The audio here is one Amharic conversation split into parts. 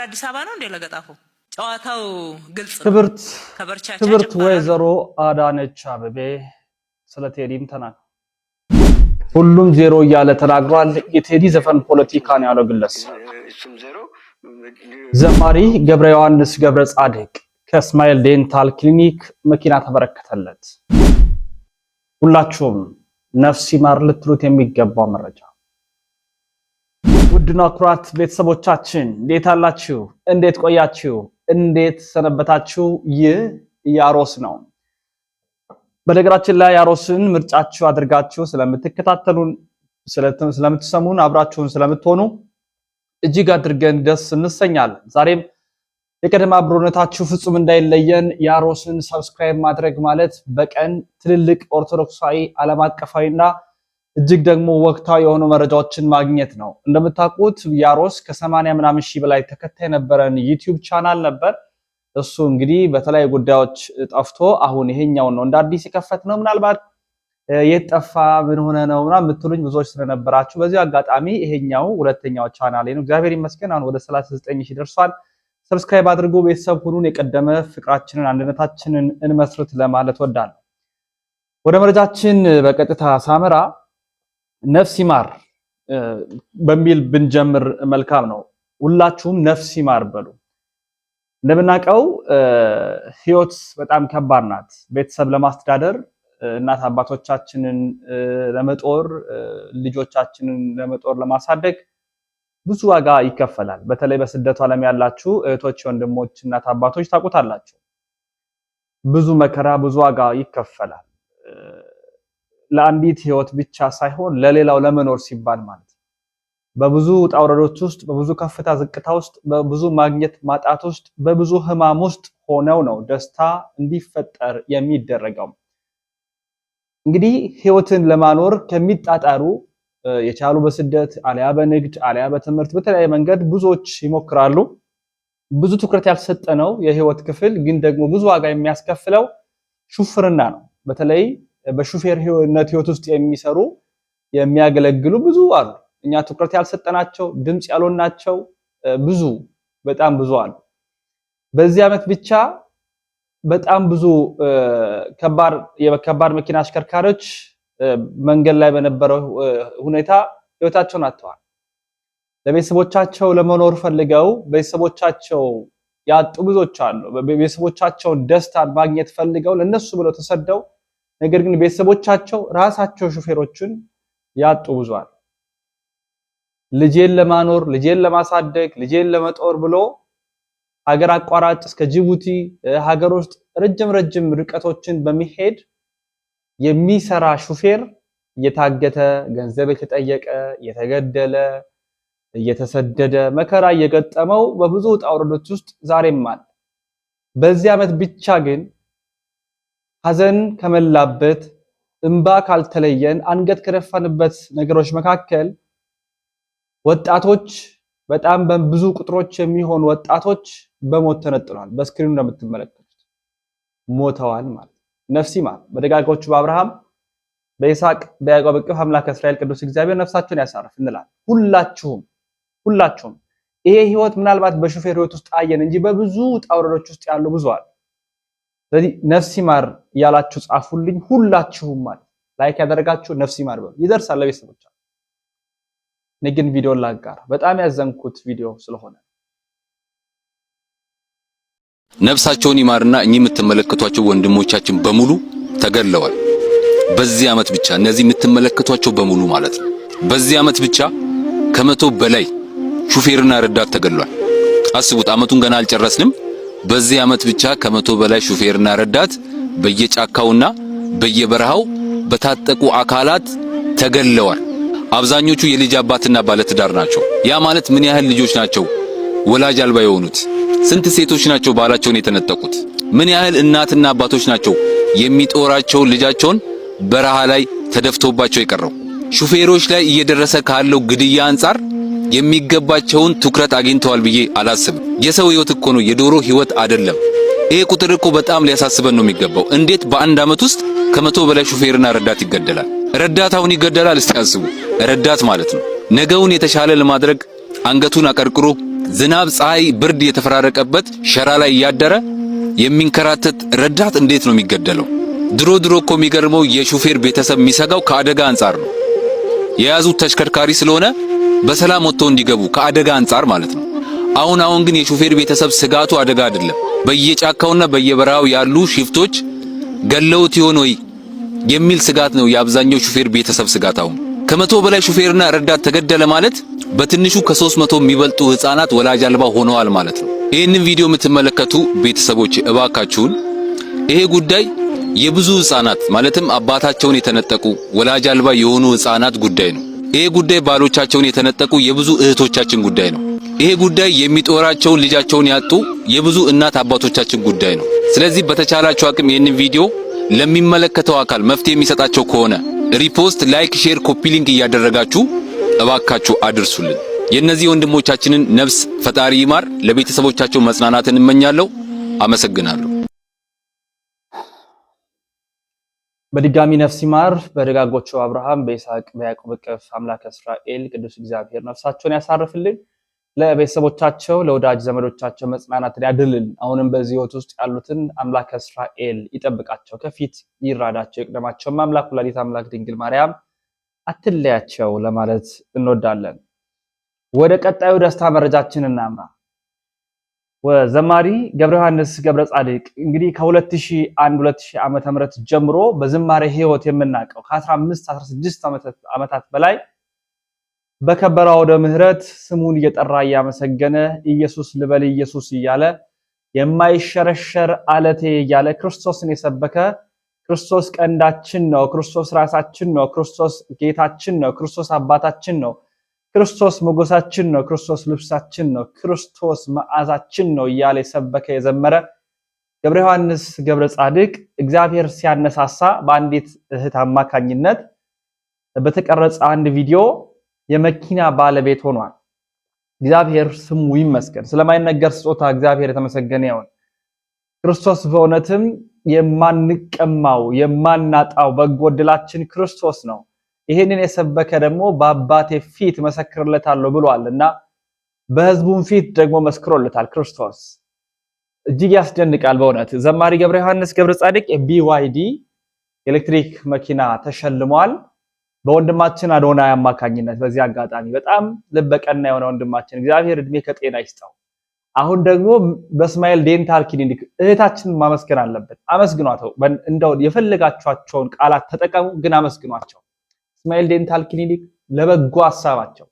አዲስ አበባ ነው እንዴ ለገጣፎ ጨዋታው ግልጽ ነው። ክብርት ወይዘሮ አዳነች አቤቤ ስለ ቴዲም ተናግረዋል። ሁሉም ዜሮ እያለ ተናግሯል። የቴዲ ዘፈን ፖለቲካን ያለው ግለሰብ ዘማሪ ገብረ ዮሐንስ ገብረ ጻድቅ ከስማይል ዴንታል ክሊኒክ መኪና ተበረከተለት። ሁላችሁም ነፍስ ይማር ልትሉት የሚገባው መረጃ። ውድና ኩራት ቤተሰቦቻችን እንዴት አላችሁ? እንዴት ቆያችሁ? እንዴት ሰነበታችሁ? ይህ ያሮስ ነው። በነገራችን ላይ ያሮስን ምርጫችሁ አድርጋችሁ ስለምትከታተሉን ስለምትሰሙን አብራችሁን ስለምትሆኑ እጅግ አድርገን ደስ እንሰኛለን። ዛሬም የቀደመ አብሮነታችሁ ፍጹም እንዳይለየን ያሮስን ሰብስክራይብ ማድረግ ማለት በቀን ትልልቅ ኦርቶዶክሳዊ ዓለም አቀፋዊና እጅግ ደግሞ ወቅታዊ የሆኑ መረጃዎችን ማግኘት ነው። እንደምታውቁት ያሮስ ከ80 ምናምን ሺህ በላይ ተከታይ የነበረን ዩቲዩብ ቻናል ነበር። እሱ እንግዲህ በተለያዩ ጉዳዮች ጠፍቶ አሁን ይሄኛው ነው እንደ አዲስ የከፈት ነው። ምናልባት የጠፋ ምን ሆነ ነው ምናምን የምትሉኝ ብዙዎች ስለነበራችሁ በዚህ አጋጣሚ ይሄኛው ሁለተኛው ቻናሌ ነው። እግዚአብሔር ይመስገን አሁን ወደ 39 ሺህ ደርሷል። ሰብስክራይብ አድርጎ ቤተሰብ ሁኑን። የቀደመ ፍቅራችንን አንድነታችንን እንመስርት ለማለት ወዳለሁ። ወደ መረጃችን በቀጥታ ሳመራ ነፍስ ይማር በሚል ብንጀምር መልካም ነው። ሁላችሁም ነፍስ ይማር በሉ። እንደምናውቀው ህይወት በጣም ከባድ ናት። ቤተሰብ ለማስተዳደር እናት አባቶቻችንን ለመጦር ልጆቻችንን ለመጦር ለማሳደግ ብዙ ዋጋ ይከፈላል። በተለይ በስደቱ ዓለም ያላችሁ እህቶች፣ ወንድሞች፣ እናት አባቶች ታውቁታላችሁ። ብዙ መከራ ብዙ ዋጋ ይከፈላል። ለአንዲት ህይወት ብቻ ሳይሆን ለሌላው ለመኖር ሲባል ማለት ነው። በብዙ ውጣ ውረዶች ውስጥ በብዙ ከፍታ ዝቅታ ውስጥ በብዙ ማግኘት ማጣት ውስጥ በብዙ ህማም ውስጥ ሆነው ነው ደስታ እንዲፈጠር የሚደረገው። እንግዲህ ህይወትን ለማኖር ከሚጣጣሩ የቻሉ በስደት አልያ በንግድ አልያ በትምህርት በተለያየ መንገድ ብዙዎች ይሞክራሉ። ብዙ ትኩረት ያልሰጠነው የህይወት ክፍል ግን ደግሞ ብዙ ዋጋ የሚያስከፍለው ሹፍርና ነው። በተለይ በሹፌርነት ህይወት ውስጥ የሚሰሩ የሚያገለግሉ ብዙ አሉ። እኛ ትኩረት ያልሰጠናቸው ድምጽ ያልሆናቸው ብዙ በጣም ብዙ አሉ። በዚህ ዓመት ብቻ በጣም ብዙ ከባድ መኪና አሽከርካሪዎች መንገድ ላይ በነበረው ሁኔታ ህይወታቸውን አጥተዋል። ለቤተሰቦቻቸው ለመኖር ፈልገው ቤተሰቦቻቸው ያጡ ብዙዎች አሉ። ቤተሰቦቻቸውን ደስታን ማግኘት ፈልገው ለነሱ ብለው ተሰደው ነገር ግን ቤተሰቦቻቸው ራሳቸው ሹፌሮችን ያጡ ብዙ አሉ። ልጄን ለማኖር ልጄን ለማሳደግ ልጄን ለመጦር ብሎ ሀገር አቋራጭ እስከ ጅቡቲ ሀገር ውስጥ ረጅም ርቀቶችን በሚሄድ የሚሰራ ሹፌር እየታገተ ገንዘብ የተጠየቀ የተገደለ እየተሰደደ መከራ እየገጠመው በብዙ ውጣ ውረዶች ውስጥ ዛሬም አለ። በዚህ ዓመት ብቻ ግን ሐዘን ከመላበት እንባ ካልተለየን አንገት ከደፋንበት ነገሮች መካከል ወጣቶች በጣም በብዙ ቁጥሮች የሚሆኑ ወጣቶች በሞት ተነጥለዋል። በስክሪኑ እንደምትመለከቱት ሞተዋል ማለት ነፍስ ይማር። በደጋጎቹ በአብርሃም በይስሐቅ በያዕቆብ እቅፍ አምላክ እስራኤል ቅዱስ እግዚአብሔር ነፍሳቸውን ያሳርፍ እንላለን። ሁላችሁም ይሄ ህይወት ምናልባት በሹፌር ህይወት ውስጥ አየን እንጂ በብዙ ጣውረዶች ውስጥ ያሉ ብዙ አሉ። ስለዚህ ነፍስ ይማር ያላችሁ ጻፉልኝ። ሁላችሁም ማለት ላይክ ያደረጋችሁ ነፍስ ይማር በሉ። ይደርሳል ለቤተሰቦቻችሁ። እኔ ግን ቪዲዮ ላጋራ በጣም ያዘንኩት ቪዲዮ ስለሆነ ነፍሳቸውን ይማርና እኚህ የምትመለከቷቸው ወንድሞቻችን በሙሉ ተገለዋል። በዚህ ዓመት ብቻ እነዚህ የምትመለከቷቸው በሙሉ ማለት ነው። በዚህ ዓመት ብቻ ከ100 በላይ ሹፌርና ረዳት ተገሏል። አስቡት፣ ዓመቱን ገና አልጨረስንም። በዚህ ዓመት ብቻ ከ100 በላይ ሹፌርና ረዳት በየጫካውና በየበረሃው በታጠቁ አካላት ተገለዋል። አብዛኞቹ የልጅ አባትና ባለትዳር ናቸው። ያ ማለት ምን ያህል ልጆች ናቸው ወላጅ አልባ የሆኑት? ስንት ሴቶች ናቸው ባላቸውን የተነጠቁት? ምን ያህል እናትና አባቶች ናቸው የሚጦራቸው ልጃቸውን በረሃ ላይ ተደፍቶባቸው የቀረው? ሹፌሮች ላይ እየደረሰ ካለው ግድያ አንፃር የሚገባቸውን ትኩረት አግኝተዋል ብዬ አላስብም። የሰው ህይወት እኮ ነው፣ የዶሮ ህይወት አይደለም። ይሄ ቁጥር እኮ በጣም ሊያሳስበን ነው የሚገባው። እንዴት በአንድ ዓመት ውስጥ ከ100 በላይ ሹፌርና ረዳት ይገደላል? ረዳት አሁን ይገደላል። እስቲ አስቡ። ረዳት ማለት ነው ነገውን የተሻለ ለማድረግ አንገቱን አቀርቅሮ ዝናብ፣ ፀሐይ፣ ብርድ የተፈራረቀበት ሸራ ላይ ያደረ የሚንከራተት ረዳት እንዴት ነው የሚገደለው? ድሮ እኮ የሚገርመው የሹፌር ቤተሰብ የሚሰጋው ከአደጋ አንጻር ነው። የያዙት ተሽከርካሪ ስለሆነ በሰላም ወጥተው እንዲገቡ ከአደጋ አንጻር ማለት ነው። አሁን ግን የሹፌር ቤተሰብ ስጋቱ አደጋ አይደለም። በየጫካውና በየበረሃው ያሉ ሽፍቶች ገለውት ይሆን ወይ የሚል ስጋት ነው የአብዛኛው ሹፌር ቤተሰብ ስጋት። አሁን ከ100 በላይ ሹፌርና ረዳት ተገደለ ማለት በትንሹ ከ300 የሚበልጡ ህፃናት ወላጅ አልባ ሆነዋል ማለት ነው። ይህንን ቪዲዮ የምትመለከቱ ቤተሰቦች እባካችሁን ይሄ ጉዳይ የብዙ ህፃናት ማለትም አባታቸውን የተነጠቁ ወላጅ አልባ የሆኑ ህፃናት ጉዳይ ነው። ይሄ ጉዳይ ባሎቻቸውን የተነጠቁ የብዙ እህቶቻችን ጉዳይ ነው። ይሄ ጉዳይ የሚጦራቸውን ልጃቸውን ያጡ የብዙ እናት አባቶቻችን ጉዳይ ነው። ስለዚህ በተቻላችሁ አቅም ይህንን ቪዲዮ ለሚመለከተው አካል መፍትሄ የሚሰጣቸው ከሆነ ሪፖስት፣ ላይክ፣ ሼር፣ ኮፒ ሊንክ እያደረጋችሁ እባካችሁ አድርሱልን። የእነዚህ ወንድሞቻችንን ነፍስ ፈጣሪ ይማር። ለቤተሰቦቻቸው መጽናናትን እመኛለሁ። አመሰግናለሁ። በድጋሚ ነፍስ ይማር። በደጋጎቹ አብርሃም፣ በይስሐቅ፣ በያዕቆብ እቅፍ አምላከ እስራኤል ቅዱስ እግዚአብሔር ነፍሳቸውን ያሳርፍልን። ለቤተሰቦቻቸው ለወዳጅ ዘመዶቻቸው መጽናናትን ያድልልን። አሁንም በዚህ ህይወት ውስጥ ያሉትን አምላከ እስራኤል ይጠብቃቸው፣ ከፊት ይራዳቸው፣ ይቅደማቸው። አምላክ ወላዲተ አምላክ ድንግል ማርያም አትለያቸው ለማለት እንወዳለን። ወደ ቀጣዩ ደስታ መረጃችን እናምራ። ወዘማሪ ገብረ ዮሐንስ ገብረ ጻድቅ እንግዲህ ከ2001-2000 ዓመተ ምህረት ጀምሮ በዝማሬ ህይወት የምናውቀው ከ15-16 ዓመታት በላይ በከበረ ወደ ምህረት ስሙን እየጠራ እያመሰገነ ኢየሱስ ልበል ኢየሱስ እያለ የማይሸረሸር አለቴ እያለ ክርስቶስን የሰበከ ክርስቶስ ቀንዳችን ነው፣ ክርስቶስ ራሳችን ነው፣ ክርስቶስ ጌታችን ነው፣ ክርስቶስ አባታችን ነው፣ ክርስቶስ ሞገሳችን ነው፣ ክርስቶስ ልብሳችን ነው፣ ክርስቶስ መዓዛችን ነው እያለ የሰበከ የዘመረ ገብረ ዮሐንስ ገብረ ጻድቅ እግዚአብሔር ሲያነሳሳ በአንዲት እህት አማካኝነት በተቀረጸ አንድ ቪዲዮ የመኪና ባለቤት ሆኗል። እግዚአብሔር ስሙ ይመስገን። ስለማይነገር ስጦታ እግዚአብሔር የተመሰገነ ይሁን። ክርስቶስ በእውነትም የማንቀማው የማናጣው በጎ ዕድላችን ክርስቶስ ነው። ይሄንን የሰበከ ደግሞ በአባቴ ፊት መሰክርለታለሁ ብሏልና በህዝቡም ፊት ደግሞ መስክሮለታል ክርስቶስ። እጅግ ያስደንቃል በእውነት። ዘማሪ ገብረ ዮሐንስ ገብረ ጻድቅ የቢዋይዲ ኤሌክትሪክ መኪና ተሸልሟል በወንድማችን አዶናይ አማካኝነት። በዚህ አጋጣሚ በጣም ልበቀና የሆነ ወንድማችን እግዚአብሔር እድሜ ከጤና ይስጠው። አሁን ደግሞ በእስማኤል ዴንታል ክሊኒክ እህታችንን ማመስገን አለበት። አመስግኗቸው። እንደው የፈለጋቸውን ቃላት ተጠቀሙ፣ ግን አመስግኗቸው። እስማኤል ዴንታል ክሊኒክ ለበጎ ሐሳባቸው።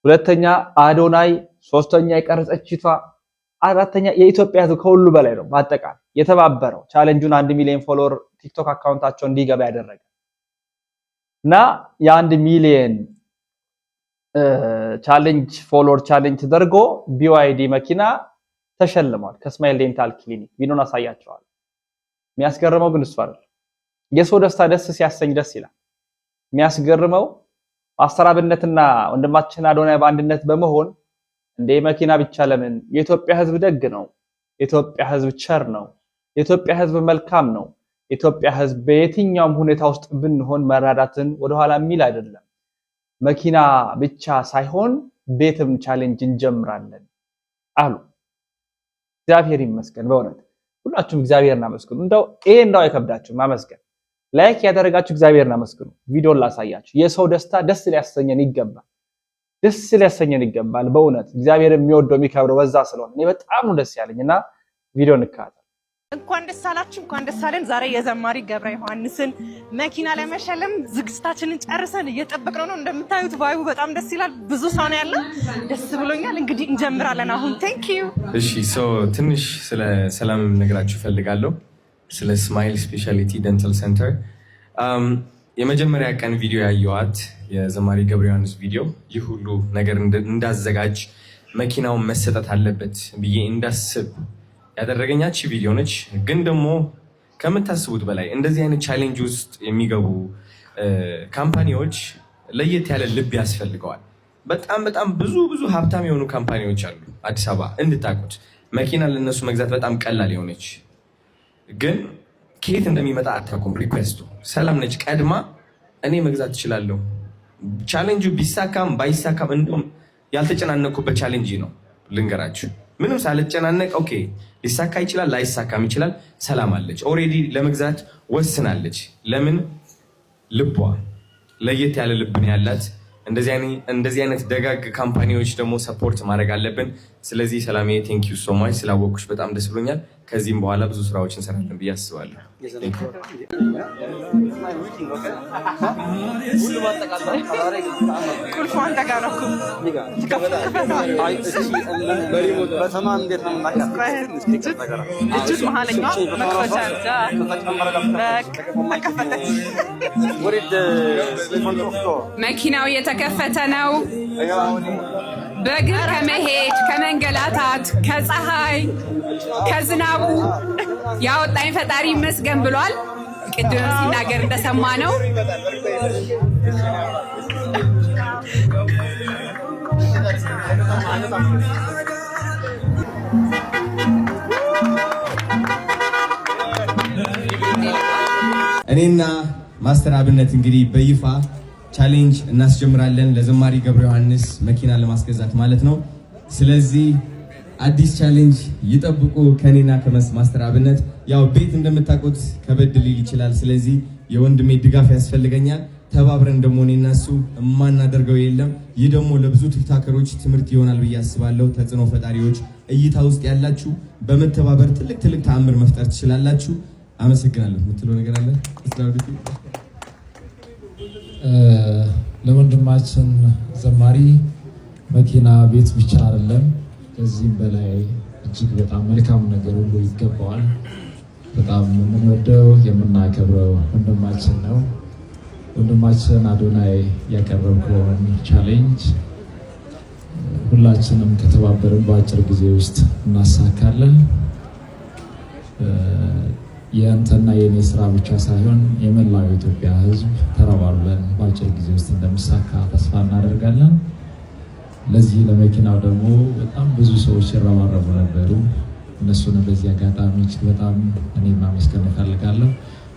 ሁለተኛ አዶናይ፣ ሶስተኛ የቀረጸችቷ፣ አራተኛ የኢትዮጵያ ህዝብ ከሁሉ በላይ ነው በአጠቃላይ የተባበረው ቻሌንጁን 1 ሚሊዮን ፎሎወር ቲክቶክ አካውንታቸው እንዲገባ ያደረገ እና የ1 ሚሊዮን ቻሌንጅ ፎሎወር ቻሌንጅ ተደርጎ ቢዋይዲ መኪና ተሸልሟል ከእስማኤል ዴንታል ክሊኒክ። ቪዲዮን አሳያቸዋለሁ። የሚያስገርመው ግን እሱ አይደለም። የሰው ደስታ ደስ ሲያሰኝ ደስ ይላል። የሚያስገርመው አስተራብነትና ወንድማችን አዶናይ በአንድነት በመሆን እንደ መኪና ብቻ ለምን? የኢትዮጵያ ህዝብ ደግ ነው። የኢትዮጵያ ህዝብ ቸር ነው። የኢትዮጵያ ህዝብ መልካም ነው። የኢትዮጵያ ህዝብ በየትኛውም ሁኔታ ውስጥ ብንሆን መራዳትን ወደኋላ የሚል አይደለም። መኪና ብቻ ሳይሆን ቤትም ቻሌንጅ እንጀምራለን አሉ። እግዚአብሔር ይመስገን። በእውነት ሁላችሁም እግዚአብሔርን አመስግኑ። እንደው አይከብዳችሁ ማመስገን። ላይክ ያደረጋችሁ እግዚአብሔርን አመስግኑ። ቪዲዮን ላሳያችሁ። የሰው ደስታ ደስ ሊያሰኘን ይገባል። ደስ ሊያሰኘን ይገባል። በእውነት እግዚአብሔር የሚወደው የሚከብረው በዛ ስለሆነ እኔ በጣም ነው ደስ ያለኝና ቪዲዮ እንካታ። እንኳን ደስ አላችሁ፣ እንኳን ደስ አለን። ዛሬ የዘማሪ ገብረ ዮሐንስን መኪና ለመሸለም ዝግጅታችንን ጨርሰን እየጠበቅነው ነው። እንደምታዩት ቫይቡ በጣም ደስ ይላል። ብዙ ሰው ነው ያለው። ደስ ብሎኛል። እንግዲህ እንጀምራለን አሁን። ቴንክ ዩ። እሺ ትንሽ ስለ ሰላም ነግራችሁ ፈልጋለሁ። ስለ ስማይል ስፔሻሊቲ ዴንታል ሴንተር የመጀመሪያ ቀን ቪዲዮ ያየዋት የዘማሪ ገብረ ዮሐንስ ቪዲዮ ይህ ሁሉ ነገር እንዳዘጋጅ መኪናውን መሰጠት አለበት ብዬ እንዳስብ ያደረገኛች ቪዲዮ ነች። ግን ደግሞ ከምታስቡት በላይ እንደዚህ አይነት ቻሌንጅ ውስጥ የሚገቡ ካምፓኒዎች ለየት ያለ ልብ ያስፈልገዋል። በጣም ብዙ ሀብታም የሆኑ ካምፓኒዎች አሉ አዲስ አበባ እንድታቁት። መኪና ለነሱ መግዛት በጣም ቀላል የሆነች ግን ከየት እንደሚመጣ አታውቁም። ሪኩዌስቱ ሰላም ነች። ቀድማ እኔ መግዛት እችላለሁ። ቻሌንጁ ቢሳካም ባይሳካም እንደውም ያልተጨናነኩበት ቻሌንጅ ነው ልንገራችሁ። ምንም ሳልጨናነቅ ኦኬ ሊሳካ ይችላል ላይሳካም ይችላል። ሰላም አለች ኦሬዲ ለመግዛት ወስናለች። ለምን ልቧ ለየት ያለ ልብ ነው ያላት። እንደዚህ አይነት ደጋግ ካምፓኒዎች ደግሞ ሰፖርት ማድረግ አለብን። ስለዚህ ሰላሜ ቴንክ ዩ ሶ ማች ስላወቅኩሽ በጣም ደስ ብሎኛል። ከዚህም በኋላ ብዙ ስራዎችን እንሰራለን ብዬ አስባለሁ። ቁልፏን ተጋራኩ መኪናው የተከፈተ ነው። በእግር ከመሄድ ከመንገላታት ከፀሐይ ከዝናቡ ያወጣኝ ፈጣሪ ይመስገን ብሏል። ቅድም ሲናገር እንደሰማ ነው። እኔና ማስተር አብነት እንግዲህ በይፋ ቻሌንጅ እናስጀምራለን ለዘማሪ ገብረ ዮሐንስ መኪና ለማስገዛት ማለት ነው። ስለዚህ አዲስ ቻሌንጅ ይጠብቁ ከኔና ከማስተር አብነት። ያው ቤት እንደምታውቁት ከበድ ሊል ይችላል። ስለዚህ የወንድሜ ድጋፍ ያስፈልገኛል። ተባብረን ደግሞ እኔና እሱ የማናደርገው የለም። ይህ ደግሞ ለብዙ ቲክቶከሮች ትምህርት ይሆናል ብዬ አስባለሁ። ተጽዕኖ ፈጣሪዎች እይታ ውስጥ ያላችሁ በመተባበር ትልቅ ተአምር መፍጠር ትችላላችሁ። አመሰግናለሁ። የምትለው ነገር አለ? ለወንድማችን ዘማሪ መኪና ቤት ብቻ አይደለም፣ ከዚህም በላይ እጅግ በጣም መልካም ነገር ሁሉ ይገባዋል። በጣም የምንወደው የምናከብረው ወንድማችን ነው። ወንድማችን አዶናይ ያቀረብከውን ቻሌንጅ ሁላችንም ከተባበርን በአጭር ጊዜ ውስጥ እናሳካለን። የአንተና የኔ ስራ ብቻ ሳይሆን የመላው ኢትዮጵያ ሕዝብ ተረባርበን በአጭር ጊዜ ውስጥ እንደሚሳካ ተስፋ እናደርጋለን። ለዚህ ለመኪናው ደግሞ በጣም ብዙ ሰዎች ይረባረቡ ነበሩ። እነሱንም በዚህ አጋጣሚ በጣም እኔ ማመስገን እፈልጋለሁ።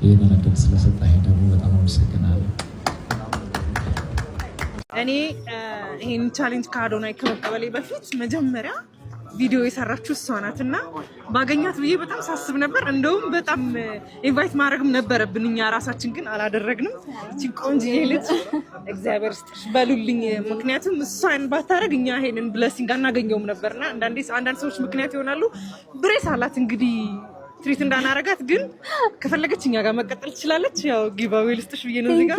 ይህንን እድል ስለሰጠኸኝ ደግሞ በጣም አመሰግናለሁ። እኔ ይሄን ቻሌንጅ ከአዶናይ ከመቀበሌ በፊት መጀመሪያ ቪዲዮ የሰራችሁ እሷ ናትና ባገኛት ብዬ በጣም ሳስብ ነበር። እንደውም በጣም ኢንቫይት ማድረግም ነበረብን እኛ ራሳችን ግን አላደረግንም። እቺ ቆንጆዬ ልጅ እግዚአብሔር ይስጥሽ በሉልኝ። ምክንያቱም እሷን ባታረግ እኛ ይሄንን ብለሲንግ አናገኘውም ነበርና አንዳንድ ሰዎች ምክንያት ይሆናሉ። ብሬስ አላት እንግዲህ ትሪት እንዳናረጋት ግን ከፈለገች እኛ ጋር መቀጠል ትችላለች። ያው ጊቫዌ ልስጥሽ ብዬ ነው እዚህ ጋር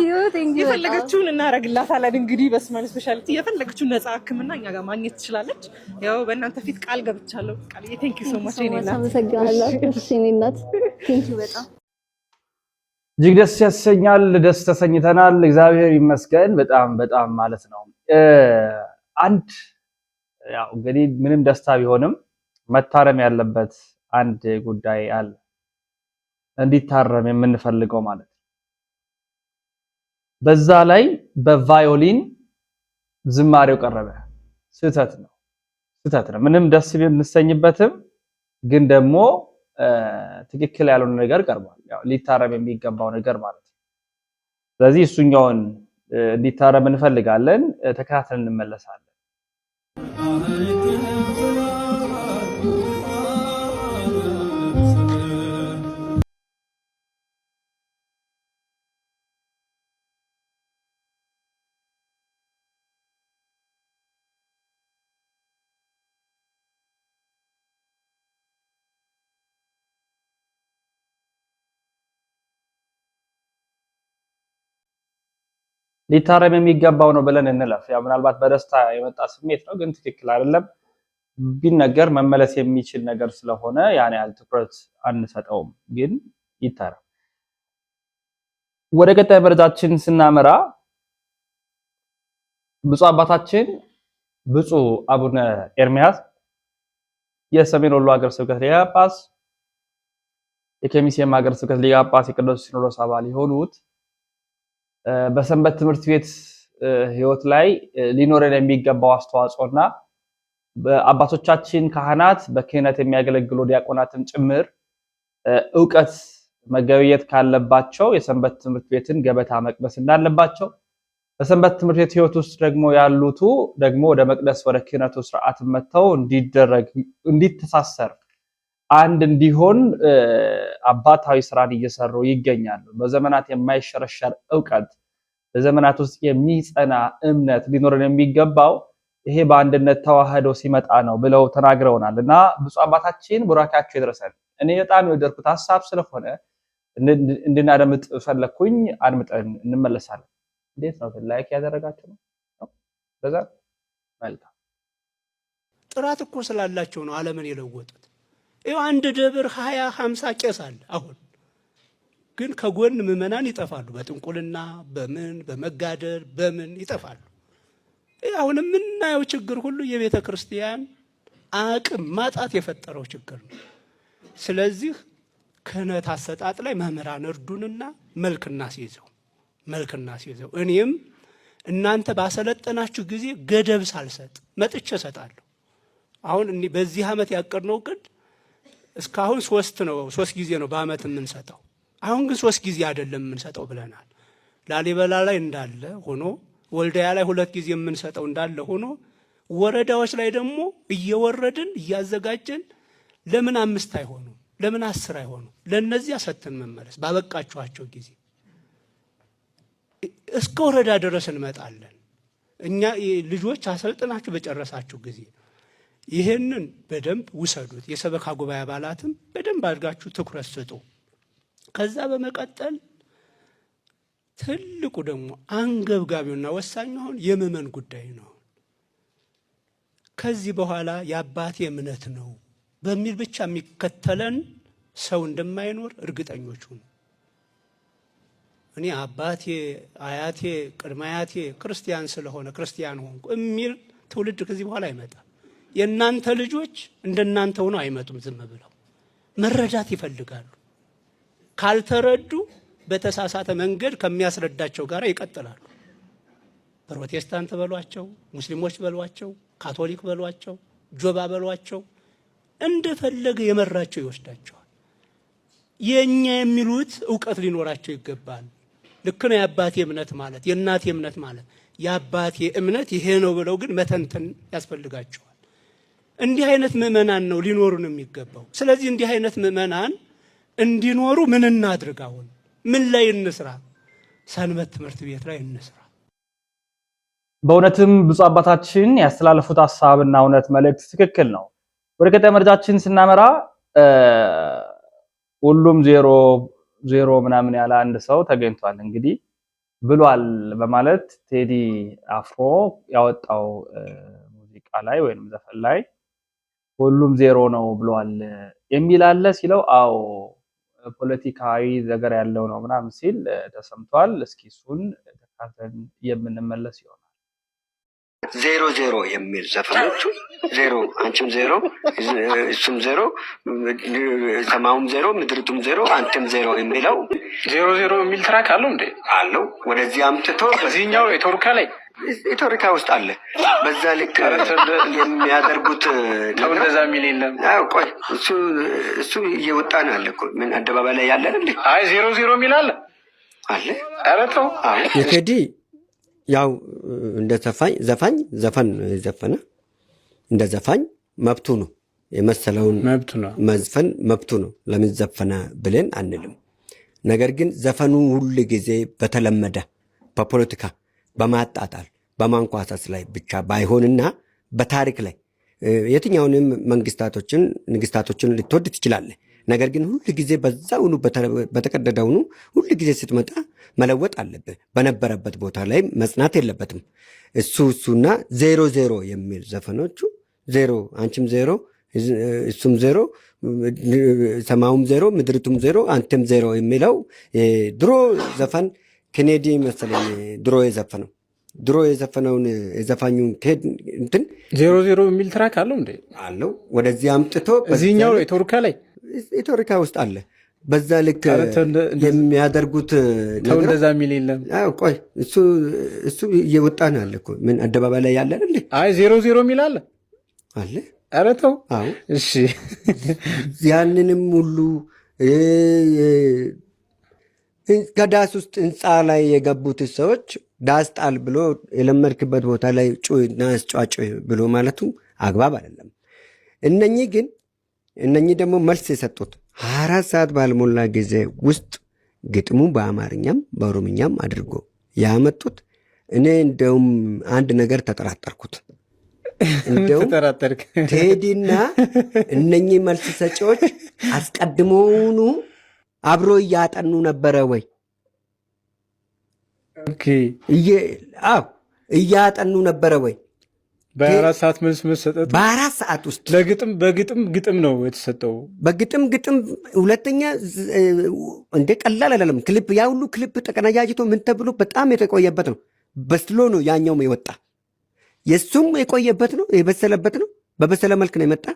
የፈለገችውን እናረግላታለን። እንግዲህ በስማይል ስፔሻሊቲ የፈለገችውን ነፃ ሕክምና እኛ ጋር ማግኘት ትችላለች። ያው በእናንተ ፊት ቃል ገብቻለሁ። ቃል ቴንክ ዩ ሶ ማች ኔናት አመሰግናለሁ። እሺ ኔናት ቴንክ ዩ በጣም እጅግ ደስ ያሰኛል። ደስ ተሰኝተናል። እግዚአብሔር ይመስገን በጣም ማለት ነው። አንድ ያው እንግዲህ ምንም ደስታ ቢሆንም መታረም ያለበት አንድ ጉዳይ አለ እንዲታረም የምንፈልገው ማለት ነው። በዛ ላይ በቫዮሊን ዝማሬው ቀረበ። ስህተት ነው። ምንም ደስ ብንሰኝበትም ግን ደግሞ ትክክል ያልሆነ ነገር ቀርቧል። ያው ሊታረም የሚገባው ነገር ማለት ነው። ስለዚህ እሱኛውን እንዲታረም እንፈልጋለን። ተከታትለን እንመለሳለን። ሊታረም የሚገባው ነው ብለን እንለፍ። ያው ምናልባት በደስታ የመጣ ስሜት ነው፣ ግን ትክክል አይደለም። ቢነገር መመለስ የሚችል ነገር ስለሆነ ያን ያህል ትኩረት አንሰጠውም፣ ግን ይታረም። ወደ ቀጣይ መረጃችን ስናመራ ብፁዕ አባታችን ብፁዕ አቡነ ኤርሚያስ የሰሜን ወሎ ሀገረ ስብከት ሊቀ ጳጳስ፣ የከሚሴም ሀገረ ስብከት ሊቀ ጳጳስ፣ የቅዱስ ሲኖዶስ አባል የሆኑት በሰንበት ትምህርት ቤት ህይወት ላይ ሊኖረን የሚገባው አስተዋጽኦና በአባቶቻችን ካህናት በክህነት የሚያገለግሉ ዲያቆናትን ጭምር ዕውቀት መገበየት ካለባቸው የሰንበት ትምህርት ቤትን ገበታ መቅበስ እንዳለባቸው በሰንበት ትምህርት ቤት ህይወት ውስጥ ደግሞ ያሉቱ ደግሞ ወደ መቅደስ ወደ ክህነቱ ስርዓት መተው እንዲተሳሰር አንድ እንዲሆን አባታዊ ስራን እየሰሩ ይገኛሉ። በዘመናት የማይሸረሸር ዕውቀት በዘመናት ውስጥ የሚጸና እምነት ሊኖርን የሚገባው ይሄ በአንድነት ተዋህዶ ሲመጣ ነው ብለው ተናግረውናል እና ብፁዕ አባታችን ቡራካቸው ይድረሰን። እኔ በጣም የወደድኩት ሐሳብ ስለሆነ እንድናደምጥ ፈለኩኝ። አድምጠን እንመለሳለን። እንዴት ነው ላይክ ያደረጋችሁ ነው? በዛ መልካም። ጥራት እኮ ስላላቸው ነው ዓለምን የለወጡት። ይኸው አንድ ደብር 20-50 ቄስ አለ። አሁን ግን ከጎን ምዕመናን ይጠፋሉ። በጥንቁልና በመጋደል በምን ይጠፋሉ። አሁን የምናየው ችግር ሁሉ የቤተ ክርስቲያን አቅም ማጣት የፈጠረው ችግር ነው። ስለዚህ ክህነት አሰጣጥ ላይ መምህራን እርዱንና መልክና ሲይዘው እኔም እናንተ ባሰለጠናችሁ ጊዜ ገደብ ሳልሰጥ መጥቼ እሰጣለሁ። አሁን በዚህ ዓመት ያቀድነው ቅድ እስካሁን 3 ጊዜ ነው በዓመት የምንሰጠው። አሁን ግን 3 ጊዜ አይደለም የምንሰጠው ብለናል። ላሊበላ ላይ እንዳለ ሆኖ ወልዳያ ላይ 2 ጊዜ የምንሰጠው እንዳለ ሆኖ ወረዳዎች ላይ ደግሞ እየወረድን እያዘጋጀን ለምን 5 አይሆኑ ለምን 10 አይሆኑ ለነዚያ ሰጥተን መመለስ ባበቃችኋቸው ጊዜ እስከ ወረዳ ድረስ እንመጣለን። እኛ ልጆች አሰልጥናችሁ በጨረሳችሁ ጊዜ ይሄንን በደንብ ውሰዱት። የሰበካ ጉባኤ አባላትም በደንብ አድርጋችሁ ትኩረት ስጡ። ከዛ በመቀጠል ትልቁ ደግሞ አንገብጋቢውና ወሳኙ አሁን የምዕመን ጉዳይ ነው። ከዚህ በኋላ የአባቴ እምነት ነው በሚል ብቻ የሚከተለን ሰው እንደማይኖር እርግጠኞች ሁኑ። እኔ አባቴ አያቴ ቅድመ አያቴ ክርስቲያን ስለሆነ ክርስቲያን ሆንኩ የሚል ትውልድ ከዚህ በኋላ አይመጣም። የእናንተ ልጆች እንደናንተ ሆነው አይመጡም። ዝም ብለው መረዳት ይፈልጋሉ። ካልተረዱ በተሳሳተ መንገድ ከሚያስረዳቸው ጋር ይቀጥላሉ። ፕሮቴስታንት በሏቸው፣ ሙስሊሞች በሏቸው፣ ካቶሊክ በሏቸው፣ ጆባ በሏቸው፣ እንደፈለገ የመራቸው ይወስዳቸዋል። የኛ የሚሉት ዕውቀት ሊኖራቸው ይገባል። ልክ ነው። የአባቴ እምነት ማለት የእናቴ እምነት ማለት የአባቴ እምነት ይሄ ነው ብለው ግን መተንተን ያስፈልጋቸዋል። እንዲህ አይነት ምዕመናን ነው ሊኖሩን የሚገባው። ስለዚህ እንዲህ አይነት ምዕመናን እንዲኖሩ ምን እናድርግ? አሁን ምን ላይ እንስራ? ሰንበት ትምህርት ቤት ላይ እንስራ። በእውነትም ብፁዕ አባታችን ያስተላለፉት ሐሳብና እውነት መልእክት ትክክል ነው። ወደ ቀጣይ መረጃችን ስናመራ ሁሉም ዜሮ ምናምን ያለ አንድ ሰው ተገኝቷል እንግዲህ ብሏል በማለት ቴዲ አፍሮ ያወጣው ሙዚቃ ላይ ወይንም ዘፈን ላይ ሁሉም ዜሮ ነው ብሏል የሚል አለ ሲለው አዎ ፖለቲካዊ ነገር ያለው ነው ምናምን ሲል ተሰምቷል። እስኪ እሱን ተካተን የምንመለስ ይሆናል። 00 የሚል ዘፈኖቹ 0 አንቺም 0 እሱም 0 ሰማዩም 0 ምድሪቱም 0 አንተም 0 የሚለው 00 የሚል ትራክ አለው እንዴ? አለው። ወደዚህ አምጥቶ በዚህኛው የቶርካ ላይ የቶርካ ውስጥ አለ። በዛ ልክ የሚያደርጉት ነው። እንደዛ የሚል የለም። አዎ ቆይ እሱ እየወጣ ነው አለ እኮ ምን አደባባይ ላይ ያለ እንዴ? አይ 00 የሚል አለ። ኧረ ተው። የቴዲ ያው እንደ ዘፋኝ ዘፈን የዘፈነ እንደ ዘፋኝ መብቱ ነው። የመሰለውን መብቱ ነው መዝፈን መብቱ ነው። ለምን ዘፈነ ብለን አንልም። ነገር ግን ዘፈኑ ሁሉ ጊዜ በተለመደ በፖለቲካ በማጣጣል በማንኳሰስ ላይ ብቻ ባይሆንና በታሪክ ላይ የትኛውንም ንግስታቶችን ልትወድ ትችላለህ። ነገር ግን ሁሉ ጊዜ በዛውኑ በተቀደደውኑ ሁሉ ጊዜ ስትመጣ መለወጥ አለብህ። በነበረበት ቦታ ላይ መጽናት የለበትም። እሱና 00 የሚል ዘፈኖቹ 0 አንቺም 0 እሱም 0 ሰማዩም 0 ምድሪቱም 0 አንተም 0 የሚለው ድሮ ዘፈን ኬኔዲ መሰለኝ ድሮ የዘፈነውን የዘፋኙን ከሄድ እንትን 00 የሚል ትራክ አለው እንዴ? አለው። ወደዚህ አምጥቶ እዚህኛው የቶርካ ላይ የቶርካ ውስጥ አለ። በዛ ልክ የሚያደርጉት ተው። እንደዛ የሚል የለም። ቆይ እሱ እየወጣ ነው አለ እኮ ምን አደባባይ ላይ ያለ እንዴ? አይ 00 የሚል አለ። ኧረ ተው። እሺ ያንንም ሁሉ ከዳስ ውስጥ ህንፃ ላይ የገቡት ሰዎች ዳስ ጣል ብሎ የለመድክበት ቦታ ላይ ጩና አስጫጭ ብሎ ማለቱ አግባብ አይደለም። እነኚህ ደግሞ መልስ የሰጡት 24 ሰዓት ባልሞላ ጊዜ ውስጥ ግጥሙ በአማርኛም በኦሮምኛም አድርጎ ያመጡት። እኔ እንደውም አንድ ነገር ተጠራጠርኩት። እንደውም ቴዲና እነኚህ መልስ ሰጪዎች አስቀድሞውኑ አብሮ እያጠኑ ነበረ ወይ? እያጠኑ ነበረ ወይ? በ24 ሰዓት መልስ መሰጠቱ በ24 ሰዓት ውስጥ በግጥም ነው የተሰጠው። በግጥም ሁለተኛ እንደ ቀላል አይደለም። ክሊፕ ያ ሁሉ ክሊፕ ተቀናጃጅቶ ምን ተብሎ በጣም የተቆየበት ነው። በስሎ ነው ያኛውም የወጣ የሱም የቆየበት ነው፣ የበሰለበት ነው። በበሰለ መልክ ነው የመጣ።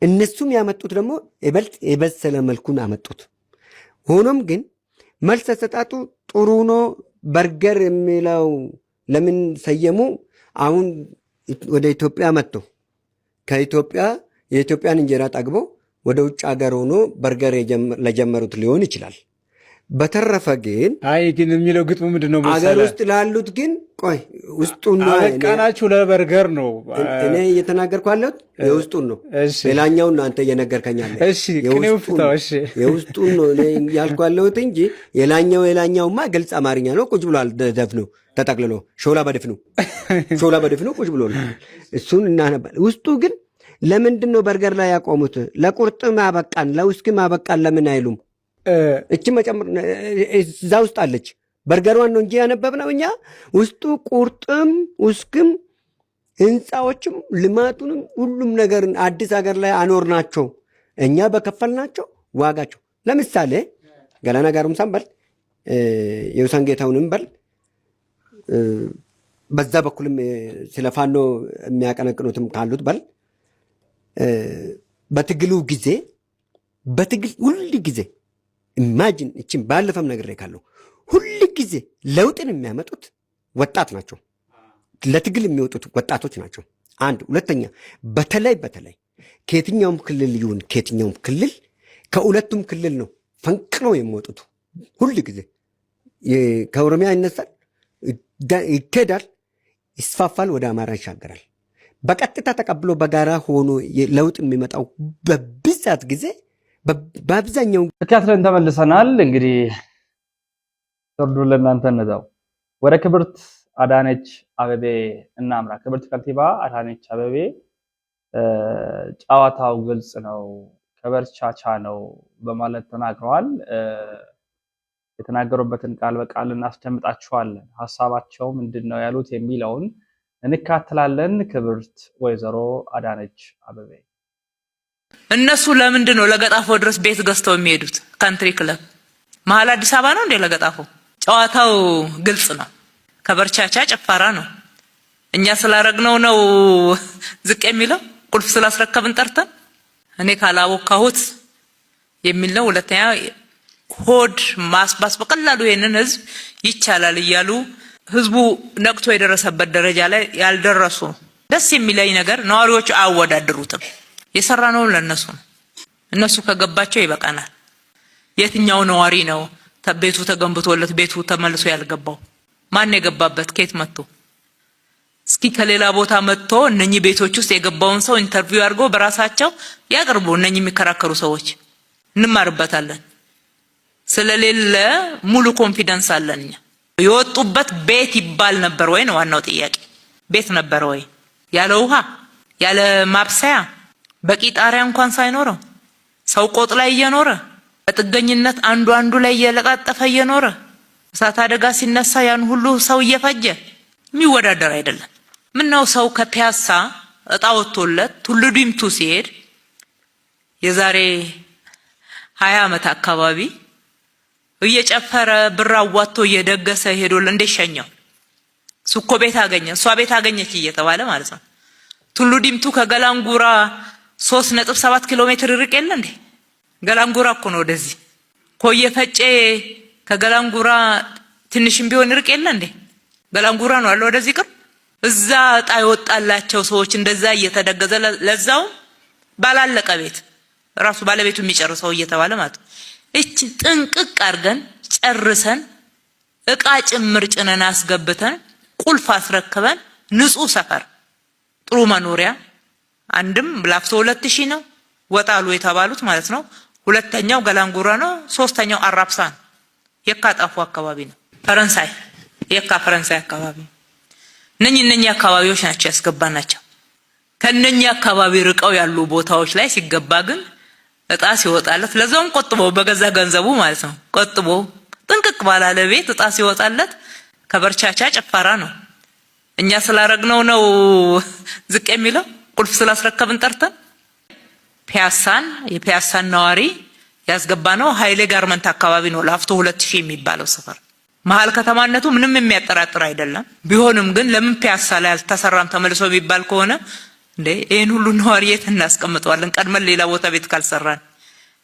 እነሱም ያመጡት ደግሞ ይበልጥ የበሰለ መልኩን አመጡት። ሆኖም ግን መልስ አሰጣጡ ጥሩ ነው። በርገር የሚለው ለምን ሰየሙ? አሁን ወደ ኢትዮጵያ መጥቶ ከኢትዮጵያ የኢትዮጵያን እንጀራ ጠግቦ ወደ ውጭ ሀገር ሆኖ በርገር ለጀመሩት ሊሆን ይችላል። በተረፈ ግን ግን የሚለው ግጥሙ ምንድን ነው? አገር ውስጥ ላሉት ግን ቆይ ውስጡን ነው አበቃናችሁ ለበርገር ነው እኔ እየተናገርኩ ያለሁት የውስጡን ነው። ሌላኛውን ነው አንተ እየነገርከኛለህ። የውስጡን ነው እኔ ያልኩ ያለሁት እንጂ የላኛውማ ግልጽ አማርኛ ነው። ቁጭ ብሏል ደፍኖ ተጠቅልሎ ሾላ በድፍኑ ቁጭ ብሎ ነው። እሱን እናነባል። ውስጡ ግን ለምንድን ነው በርገር ላይ ያቆሙት? ለቁርጥም አበቃን ለውስክም አበቃን ለምን አይሉም? እቺ መጨመር እዛ ውስጥ አለች። በርገሯን ነው እንጂ ያነበብነው እኛ ውስጡ ቁርጥም ውስክም ህንፃዎችም ልማቱንም ሁሉም ነገርን አዲስ ሀገር ላይ አኖርናቸው እኛ በከፈልናቸው ዋጋቸው። ለምሳሌ ገላና ጋሩምሳን በል የውሳን ጌታውንም በል በዛ በኩልም ስለ ፋኖ የሚያቀነቅኑትም ካሉት በል በትግሉ ጊዜ ሁል ጊዜ ኢማጂን እቺን ባለፈም ነግሬ ካለው ሁል ጊዜ ለውጥን የሚያመጡት ወጣት ናቸው። ለትግል የሚወጡት ወጣቶች ናቸው። አንድ ሁለተኛ፣ በተለይ ከየትኛውም ክልል ይሁን ከየትኛውም ክልል ከሁለቱም ክልል ነው ፈንቅለው የሚወጡት። ሁል ጊዜ ከኦሮሚያ ይነሳል፣ ይኬዳል፣ ይስፋፋል፣ ወደ አማራ ይሻገራል። በቀጥታ ተቀብሎ በጋራ ሆኖ ለውጥ የሚመጣው በብዛት ጊዜ በአብዛኛው ተከታትለን ተመልሰናል። እንግዲህ ፍርዱ ለእናንተ እንተው። ወደ ክብርት አዳነች አቤቤ እናምራ። ክብርት ከንቲባ አዳነች አቤቤ ጨዋታው ግልጽ ነው፣ ከበርቻቻ ነው በማለት ተናግረዋል። የተናገሩበትን ቃል በቃል እናስደምጣችኋለን። ሀሳባቸው ምንድነው ያሉት የሚለውን እንካተላለን። ክብርት ወይዘሮ አዳነች አቤቤ እነሱ ለምንድን ነው ለገጣፎ ድረስ ቤት ገዝተው የሚሄዱት? ካንትሪ ክለብ መሀል አዲስ አበባ ነው እንዴ ለገጣፎ? ጨዋታው ግልጽ ነው፣ ከበርቻቻ ጭፈራ ነው። እኛ ስላረግነው ነው ዝቅ የሚለው፣ ቁልፍ ስላስረከብን ጠርተን እኔ ካላወካሁት የሚል ነው። ሁለተኛ ሆድ ማስባስ በቀላሉ ይሄንን ህዝብ ይቻላል እያሉ ህዝቡ ነቅቶ የደረሰበት ደረጃ ላይ ያልደረሱ። ደስ የሚለኝ ነገር ነዋሪዎቹ አያወዳድሩትም። የሰራ ነው ለነሱ ነው። እነሱ ከገባቸው ይበቃናል። የትኛው ነዋሪ ነው ቤቱ ተገንብቶለት ቤቱ ተመልሶ ያልገባው? ማን የገባበት? ከየት መጥቶ? እስኪ ከሌላ ቦታ መጥቶ እነኚህ ቤቶች ውስጥ የገባውን ሰው ኢንተርቪው አድርጎ በራሳቸው ያቅርቡ። እነኚህ የሚከራከሩ ሰዎች እንማርበታለን። ስለሌለ ሙሉ ኮንፊደንስ አለን እኛ። የወጡበት ቤት ይባል ነበር ወይ ነው ዋናው ጥያቄ። ቤት ነበር ወይ? ያለ ውሃ ያለ ማብሰያ በቂ ጣሪያ እንኳን ሳይኖረው ሰው ቆጥ ላይ እየኖረ በጥገኝነት አንዱ ላይ እየለቃጠፈ እየኖረ እሳት አደጋ ሲነሳ ያን ሁሉ ሰው እየፈጀ የሚወዳደር አይደለም። ምነው ሰው ከፒያሳ እጣ ወጥቶለት ቱሉ ዲምቱ ሲሄድ የዛሬ 20 ዓመት አካባቢ እየጨፈረ ብር አዋጥቶ እየደገሰ ሄዶል እንደሸኘው ሱኮ ቤት አገኘ እሷ ቤት አገኘች እየተባለ ማለት ነው። ቱሉ ዲምቱ ከገላንጉራ 3.7 ኪሎ ሜትር ርቅ የለ እንዴ? ገላንጉራ እኮ ነው ወደዚህ። ኮየ ፈጬ ከገላንጉራ ትንሽም ቢሆን ርቅ የለ እንዴ? ገላንጉራ ነው አለ ወደዚህ ቅርብ። እዛ እጣ የወጣላቸው ሰዎች እንደዛ እየተደገዘ ለዛው ባላለቀ ቤት ራሱ ባለቤቱ የሚጨርሰው እየተባለ ማለት ነው። እቺ ጥንቅቅ አድርገን ጨርሰን እቃ ጭምር ጭነን አስገብተን ቁልፍ አስረክበን ንጹህ ሰፈር ጥሩ መኖሪያ አንድም ላፍቶ 2000 ነው ወጣሉ የተባሉት ማለት ነው። ሁለተኛው ገላንጉራ ነው። ሶስተኛው አራብሳ ነው። የካጣፉ አካባቢ ነው። ፈረንሳይ የካ ፈረንሳይ አካባቢ እነኛ አካባቢዎች ናቸው ያስገባናቸው። ከነኛ አካባቢ ርቀው ያሉ ቦታዎች ላይ ሲገባ ግን እጣ ሲወጣለት ለዛውም ቆጥቦ በገዛ ገንዘቡ ማለት ነው ቆጥቦ ጥንቅቅ ባላለ ቤት እጣ ሲወጣለት ከበርቻቻ ጭፋራ ነው። እኛ ስላረግነው ነው ዝቅ የሚለው ቁልፍ ስላስረከብን ጠርተን የፒያሳን ነዋሪ ያስገባነው ኃይሌ ጋርመንት አካባቢ ነው። ላፍቶ 2000 የሚባለው ሰፈር መሃል ከተማነቱ ምንም የሚያጠራጥር አይደለም። ቢሆንም ግን ለምን ፒያሳ ላይ አልተሰራም ተመልሶ ቢባል ከሆነ እንዴ ይሄን ሁሉ ነዋሪ የት እናስቀምጠዋለን? ቀድመን ሌላ ቦታ ቤት ካልሰራን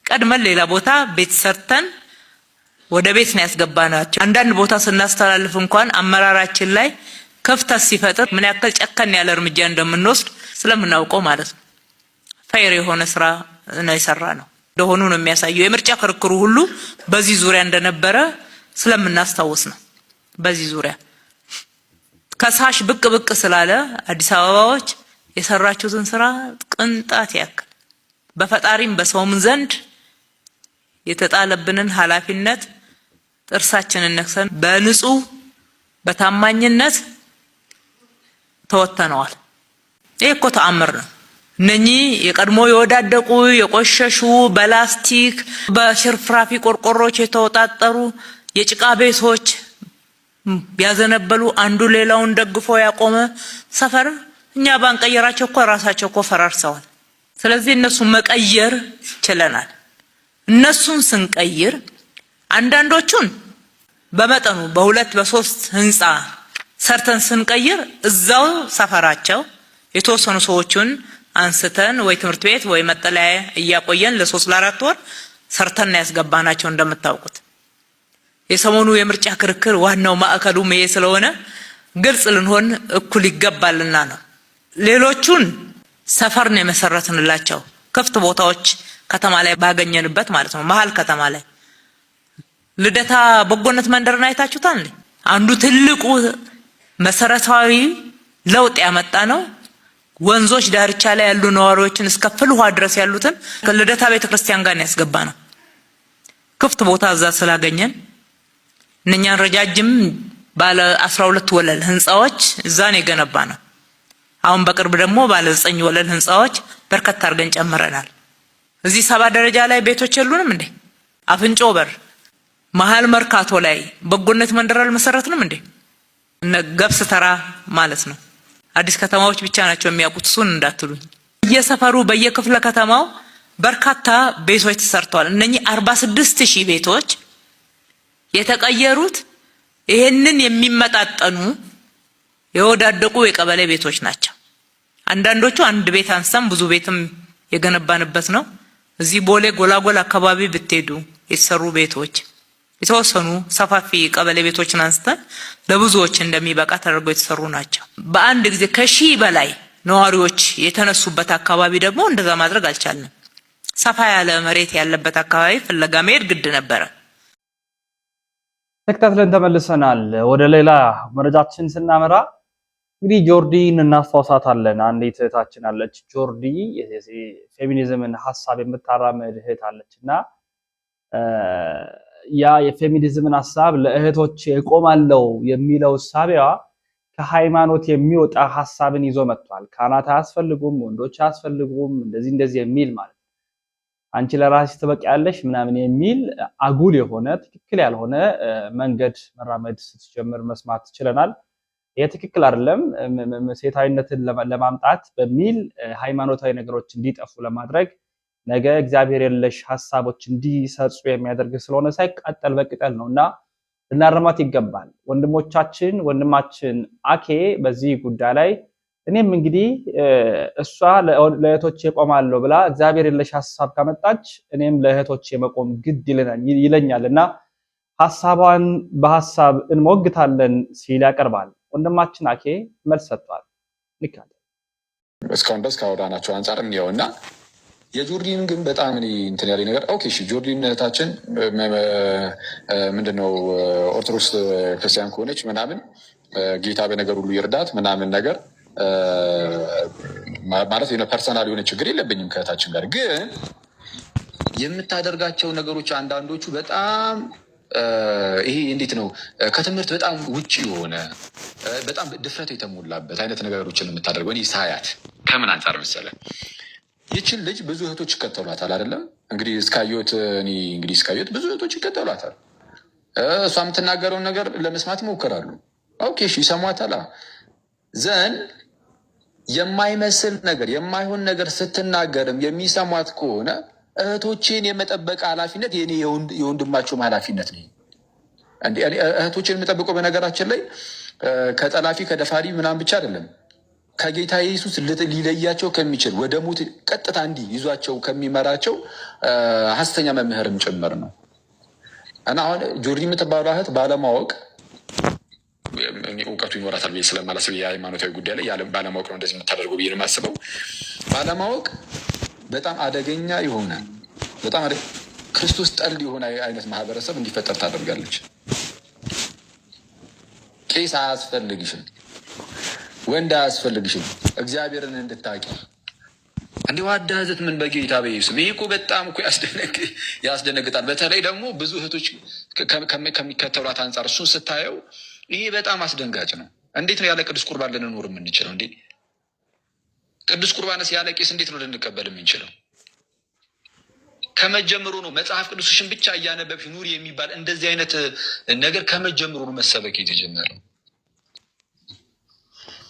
ቀድመን ሌላ ቦታ ቤት ሰርተን ወደ ቤት ነው ያስገባናቸው። አንዳንድ ቦታ ስናስተላልፍ እንኳን አመራራችን ላይ ክፍተት ሲፈጥር ምን ያክል ጨከን ያለ እርምጃ እንደምንወስድ ስለምናውቀው ማለት ነው። ፋይር የሆነ ስራ ነው የሰራነው እንደሆኑ ነው የሚያሳየው። የምርጫ ክርክሩ ሁሉ በዚህ ዙሪያ እንደነበረ ስለምናስታውስ ነው። በዚህ ዙሪያ ከሳሽ ብቅ ስላለ አዲስ አበባዎች የሰራችሁትን ስራ ቅንጣት ያክል በፈጣሪም በሰውም ዘንድ የተጣለብንን ኃላፊነት ጥርሳችንን ነክሰን በንጹህ በታማኝነት ተወተነዋል። ይሄ እኮ ተአምር ነው። እነኚህ የቀድሞ የወዳደቁ የቆሸሹ በላስቲክ በሽርፍራፊ ቆርቆሮች የተወጣጠሩ የጭቃ ቤቶች ያዘነበሉ አንዱ ሌላውን ደግፎ ያቆመ ሰፈር እኛ ባንቀየራቸው እኮ ራሳቸው እኮ ፈራርሰዋል። ስለዚህ እነሱን መቀየር ችለናል። እነሱን ስንቀይር አንዳንዶቹን በመጠኑ በሁለት በሶስት ህንጻ ሰርተን ስንቀይር እዛው ሰፈራቸው የተወሰኑ ሰዎችን አንስተን ወይ ትምህርት ቤት ወይ መጠለያ እያቆየን ለ3 ለ4 ወር ሰርተን ያስገባናቸው። እንደምታውቁት የሰሞኑ የምርጫ ክርክር ዋናው ማዕከሉ ይሄ ስለሆነ ግልጽ ልንሆን እኩል ይገባልና ነው። ሌሎቹን ሰፈር ነው የመሰረትንላቸው ክፍት ቦታዎች ከተማ ላይ ባገኘንበት ማለት ነው። መሃል ከተማ ላይ ልደታ በጎነት መንደርና አይታችሁታል። አንዱ ትልቁ መሰረታዊ ለውጥ ያመጣ ነው። ወንዞች ዳርቻ ላይ ያሉ ነዋሪዎችን እስከ ፍልውሃ ድረስ ያሉትን ከልደታ ቤተክርስቲያን ጋር ያስገባ ነው። ክፍት ቦታ እዛ ስላገኘን እነኛን ረጃጅም ባለ 12 ወለል ህንጻዎች እዛ ነው የገነባ ነው። አሁን በቅርብ ደግሞ ባለ 9 ወለል ህንጻዎች በርከት አድርገን ጨምረናል። እዚህ 7 ደረጃ ላይ ቤቶች የሉንም እንዴ? አፍንጮ በር መሃል መርካቶ ላይ በጎነት መንደር አልመሰረትንም እንዴ? ገብስ ተራ ማለት ነው። አዲስ ከተማዎች ብቻ ናቸው የሚያውቁት እሱን እንዳትሉኝ። በየሰፈሩ በየክፍለ ከተማው በርካታ ቤቶች ተሰርተዋል። እነኚህ 46000 ቤቶች የተቀየሩት ይሄንን የሚመጣጠኑ የወዳደቁ የቀበሌ ቤቶች ናቸው። አንዳንዶቹ አንድ ቤት አንስተን ብዙ ቤትም የገነባንበት ነው። እዚህ ቦሌ ጎላጎል አካባቢ ብትሄዱ የተሰሩ ቤቶች የተወሰኑ ሰፋፊ ቀበሌ ቤቶችን አንስተን ለብዙዎች እንደሚበቃ ተደርገው የተሰሩ ናቸው። በአንድ ጊዜ ከ1000 በላይ ነዋሪዎች የተነሱበት አካባቢ ደግሞ እንደዛ ማድረግ አልቻልንም። ሰፋ ያለ መሬት ያለበት አካባቢ ፍለጋ መሄድ ግድ ነበረ። ተከታትለን ተመልሰናል። ወደ ሌላ መረጃችን ስናመራ እንግዲህ ጆርዲን እናስታውሳታለን። አንዲት እህታችን አለች ጆርዲ ፌሚኒዝምን ሐሳብ የምታራምድ እህት አለችና ያ የፌሚኒዝምን ሐሳብ ለእህቶች እቆማለሁ የሚለው ሐሳቢያ ከሃይማኖት የሚወጣ ሐሳብን ይዞ መጥቷል። ካህናት አያስፈልጉም፣ ወንዶች አያስፈልጉም፣ እንደዚህ የሚል ማለት አንቺ ለራስሽ ትበቂያለሽ ምናምን የሚል አጉል የሆነ ትክክል ያልሆነ መንገድ መራመድ ስትጀምር መስማት ችለናል። ይሄ ትክክል አይደለም። ሴታዊነትን ለማምጣት በሚል ሃይማኖታዊ ነገሮች እንዲጠፉ ለማድረግ ነገ እግዚአብሔር የለሽ ሐሳቦች እንዲሰርጹ የሚያደርግ ስለሆነ ሳይቃጠል በቅጠል ነውና ልናረማት ይገባል። ወንድማችን አኬ በዚህ ጉዳይ ላይ እኔም እንግዲህ እሷ ለእህቶቼ ቆማለሁ ብላ እግዚአብሔር የለሽ ሐሳብ ካመጣች እኔም ለእህቶቼ መቆም ግድ ይለኛልና ሐሳቧን በሐሳብ እንሞግታለን ሲል ያቀርባል። ወንድማችን አኬ መልስ ሰጥቷል። ልካለ እስካሁን ድረስ ካወራናቸው አንጻር እንየውና የጆርዲን ግን በጣም እኔ እንትን ያለኝ ነገር ኦኬ እሺ ጆርዲን እህታችን ምንድነው ኦርቶዶክስ ክርስቲያን ከሆነች ምናምን ጌታ በነገር ሁሉ ይርዳት ምናምን ነገር ማለት ፐርሰናል የሆነ ችግር የለብኝም ከእህታችን ጋር። ግን የምታደርጋቸው ነገሮች አንዳንዶቹ በጣም ይሄ እንዴት ነው ከትምህርት በጣም ውጭ የሆነ በጣም ድፍረት የተሞላበት አይነት ነገሮችን የምታደርገው እኔ ሳያት ከምን አንጻር መሰለ ይችን ልጅ ብዙ እህቶች ይከተሏታል አይደለም እንግዲህ እስካየሁት ብዙ እህቶች ይከተሏታል። እሷ የምትናገረውን ነገር ለመስማት ይሞክራሉ። ኦኬ እሺ ይሰሟታል። ዘን የማይመስል ነገር የማይሆን ነገር ስትናገርም የሚሰሟት ከሆነ እህቶችን የመጠበቅ ኃላፊነት የኔ የወንድማቸውም ኃላፊነት ነው። እህቶችን የምጠብቀው በነገራችን ላይ ከጠላፊ ከደፋሪ ምናምን ብቻ አይደለም ከጌታ ኢየሱስ ሊለያቸው ከሚችል ወደ ሞት ቀጥታ እንዲህ ይዟቸው ከሚመራቸው ሐሰተኛ መምህርም ጭምር ነው። እና አሁን ጆርዲ የምትባለው እህት ባለማወቅ እውቀቱ ይኖራታል ብዬ ስለማላስብ የሃይማኖታዊ ጉዳይ ላይ ባለማወቅ ነው እንደዚህ የምታደርገው ብዬ ነው የማስበው። ባለማወቅ በጣም አደገኛ የሆነ በጣም ክርስቶስ ጠል የሆነ አይነት ማህበረሰብ እንዲፈጠር ታደርጋለች። ቄስ አያስፈልግሽም፣ ወንድ አያስፈልግሽም፣ እግዚአብሔርን እንድታቂ እንዲሁ አዳህዘት ምን በጌታ በኢየሱስ ይህ እኮ በጣም እኮ ያስደነግጣል። በተለይ ደግሞ ብዙ እህቶች ከሚከተሏት አንጻር እሱን ስታየው ይሄ በጣም አስደንጋጭ ነው። እንዴት ነው ያለ ቅዱስ ቁርባን ልንኖር የምንችለው? እንዴ ቅዱስ ቁርባንስ ያለ ቄስ እንዴት ነው ልንቀበል የምንችለው? ከመጀመሩ ነው መጽሐፍ ቅዱስሽን ብቻ እያነበብሽ ኑሪ የሚባል እንደዚህ አይነት ነገር ከመጀመሩ ነው መሰበክ የተጀመረው።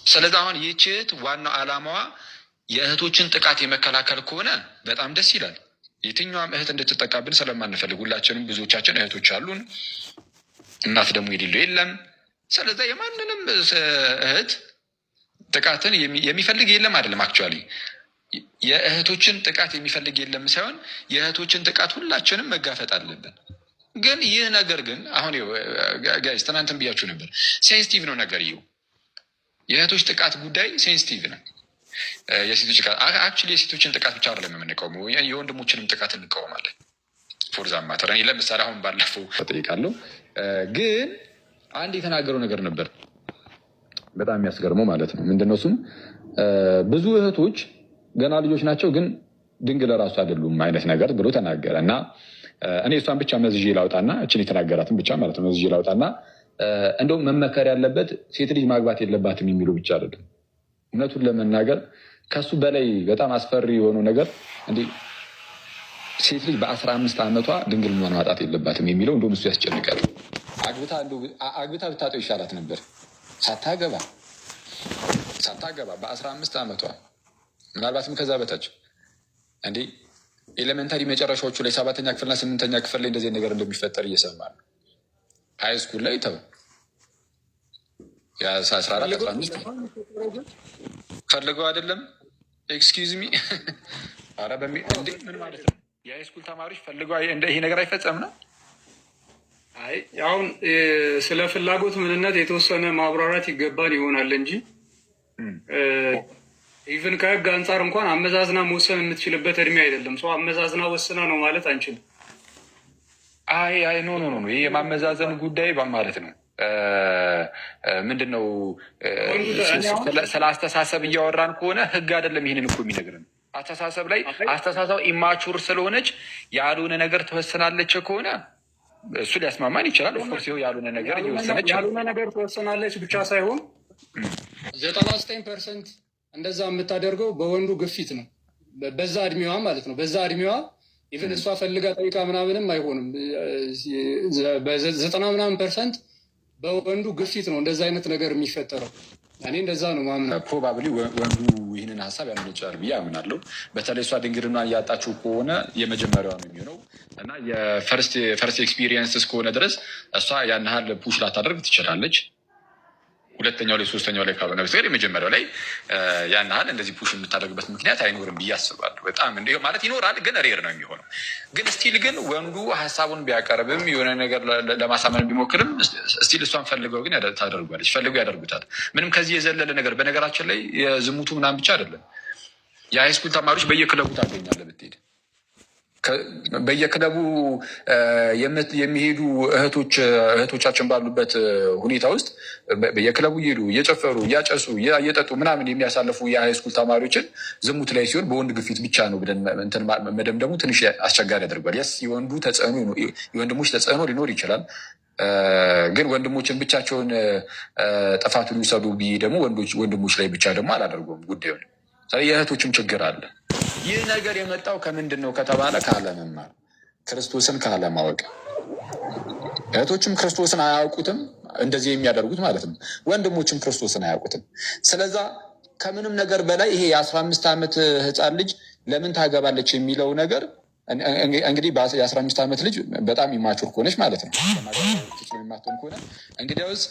ስለዚህ አሁን ይህች እህት ዋናው ዓላማዋ የእህቶችን ጥቃት የመከላከል ከሆነ በጣም ደስ ይላል። የትኛውም እህት እንድትጠቃብን ስለማንፈልግ ሁላችንም ብዙዎቻችን እህቶች አሉን፣ እናት ደግሞ የሌለው የለም። ስለዚህ የማንንም እህት ጥቃትን የሚፈልግ የለም አይደለም። አክቹዋሊ የእህቶችን ጥቃት የሚፈልግ የለም ሳይሆን የእህቶችን ጥቃት ሁላችንም መጋፈጥ አለብን። ግን ይህ ነገር ግን አሁን ጋይስ ትናንትን ብያችሁ ነበር፣ ሴንሲቲቭ ነው ነገር ይኸው የእህቶች ጥቃት ጉዳይ ሴንሲቲቭ ነው። የሴቶች ጥቃት አክቹዋሊ የሴቶችን ጥቃት ብቻ አይደለም የምንቃወመው የወንድሞችንም ጥቃት እንቃወማለን። ፎርዛም ማተር ለምሳሌ አሁን ባለፈው ተጠይቃለሁ ግን አንድ የተናገረው ነገር ነበር በጣም የሚያስገርመው ማለት ነው። ምንድነው እሱም ብዙ እህቶች ገና ልጆች ናቸው ግን ድንግል ራሱ አይደሉም አይነት ነገር ብሎ ተናገረ እና እኔ እሷን ብቻ መዝዤ ላውጣና እችን የተናገራትን ብቻ ማለት ነው መዝዤ ላውጣና እንደውም መመከር ያለበት ሴት ልጅ ማግባት የለባትም የሚሉ ብቻ አይደለም። እውነቱን ለመናገር ከሱ በላይ በጣም አስፈሪ የሆነው ነገር እንዴ ሴት ልጅ በ15 ዓመቷ ድንግልናዋን ማጣት የለባትም የሚለው እንደውም እሱ ያስጨንቃል። አግብታ ብታጠው ይሻላት ነበር። ሳታገባ በ15 ዓመቷ ምናልባትም ከዛ በታች እንዴ ኤሌመንታሪ መጨረሻዎቹ ላይ 7ኛ ክፍልና 8ኛ ክፍል ላይ እንደዚህ ነገር እንደሚፈጠር እየሰማ ነው። ሃይ ስኩል ላይ ተው 14 15 ፈልገው አይደለም ኤክስኪውዝ ሚ ኧረ እንዴ ምን ማለት ነው? የሃይ ስኩል ተማሪዎች ፈልገው ይሄ ነገር አይፈጸም ነው? አይ አሁን ስለ ፍላጎት ምንነት የተወሰነ ማብራራት ይገባን ይሆናል እንጂ ኢቭን ከህግ አንጻር እንኳን አመዛዝና መወሰን የምትችልበት እድሜ አይደለም። ሰው አመዛዝና ወስና ነው ማለት አንችልም። አይ ኖ ይሄ የማመዛዘን ጉዳይ ማለት ነው። ምንድን ነው ስለ አስተሳሰብ እያወራን ከሆነ ህግ አይደለም ይህንን እኮ የሚነግረን። አስተሳሰብ ላይ አስተሳሰብ ኢማቹር ስለሆነች ያልሆነ ነገር ትወስናለች ከሆነ እሱ ሊያስማማን ይችላል። ኦፍኮርስ ያልሆነ ነገር እየወሰነች ያልሆነ ነገር ትወስናለች ብቻ ሳይሆን 99% እንደዛ የምታደርገው በወንዱ ግፊት ነው። በዛ እድሜዋ ማለት ነው። በዛ እድሜዋ ኢቨን እሷ ፈልጋ ጠይቃ ምናምንም አይሆንም። 90% በወንዱ ግፊት ነው እንደዛ አይነት ነገር የሚፈጠረው። እኔ እንደዛ ነው ማምነው። ፕሮባብሊ ወንዱ ይህንን ሀሳብ ያመነጫል ብዬ አምናለሁ። በተለይ እሷ ድንግልና እያጣችው ከሆነ የመጀመሪያዋ ነው የሚሆነው እና የፈርስት ኤክስፒሪየንስ እስከሆነ ድረስ እሷ ያን ያህል ፑሽ ላታደርግ ትችላለች። ሁለተኛው ላይ ሶስተኛው ላይ ካልሆነ በስተቀር የመጀመሪያው ላይ ያን ያህል እንደዚህ ፑሽ የምታደርግበት ምክንያት አይኖርም ብዬ አስባለሁ። በጣም እንዲሁ ማለት ይኖራል ግን ሬር ነው የሚሆነው። ግን ስቲል ግን ወንዱ ሀሳቡን ቢያቀርብም የሆነ ነገር ለማሳመን ቢሞክርም ስቲል እሷን ፈልገው ግን ታደርጓለች፣ ፈልገው ያደርጉታል። ምንም ከዚህ የዘለለ ነገር በነገራችን ላይ የዝሙቱ ምናምን ብቻ አይደለም የሃይስኩል ተማሪዎች በየክለቡ ታገኛለህ ብትሄድ በየክለቡ የሚሄዱ እህቶቻችን ባሉበት ሁኔታ ውስጥ በየክለቡ ይሄዱ እየጨፈሩ እያጨሱ እየጠጡ ምናምን የሚያሳልፉ የሃይስኩል ተማሪዎችን ዝሙት ላይ ሲሆን በወንድ ግፊት ብቻ ነው ብለን እንትን መደምደሙ ትንሽ አስቸጋሪ ያደርጋል። የወንድሞች ተጽዕኖ ሊኖር ይችላል። ግን ወንድሞችን ብቻቸውን ጥፋቱን ይውሰዱ ብዬ ደግሞ ወንድሞች ላይ ብቻ ደግሞ አላደርገውም ጉዳዩን። የእህቶችም ችግር አለ። ይህ ነገር የመጣው ከምንድን ነው ከተባለ ካለመማር፣ ክርስቶስን ካለማወቅ። እህቶችም ክርስቶስን አያውቁትም እንደዚህ የሚያደርጉት ማለት ነው። ወንድሞችም ክርስቶስን አያውቁትም። ስለዛ ከምንም ነገር በላይ ይሄ የ15 ዓመት ህፃን ልጅ ለምን ታገባለች የሚለው ነገር እንግዲህ የ15 ዓመት ልጅ በጣም ኢማቹር ከሆነች ማለት ነው የማትሆን ከሆነ እንግዲያውስ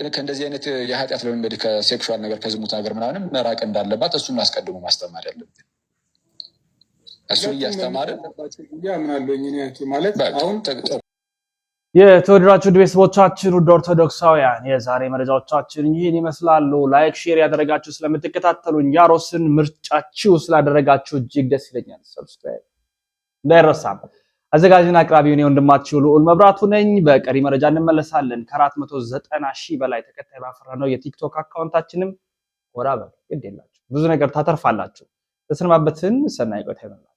ከእንደዚህ አይነት የኃጢአት ልምምድ ከሴክሹዋል ነገር ከዝሙት ነገር ምናምን መራቅ እንዳለባት እሱን አስቀድሞ ማስተማር ያለብን። እሱን እያስተማረ የተወደዳችሁ ቤተሰቦቻችን ውድ ኦርቶዶክሳውያን የዛሬ መረጃዎቻችን ይህን ይመስላሉ። ላይክ ሼር ያደረጋችሁ ስለምትከታተሉኝ ያሮስን ምርጫችሁ ስላደረጋችሁ እጅግ ደስ ይለኛል። ሰብስክራይብ እንዳይረሳም። አዘጋጅና አቅራቢው ነው ወንድማችሁ ልዑል መብራቱ ነኝ። በቀሪ መረጃ እንመለሳለን። ከ490,000 በላይ ተከታይ ባፈራነው የቲክቶክ አካውንታችንም ወራ በል ግድ የላችሁ ብዙ ነገር ታተርፋላችሁ። ተሰናበትን። ሰናይ ቆይታ ይሁንላችሁ።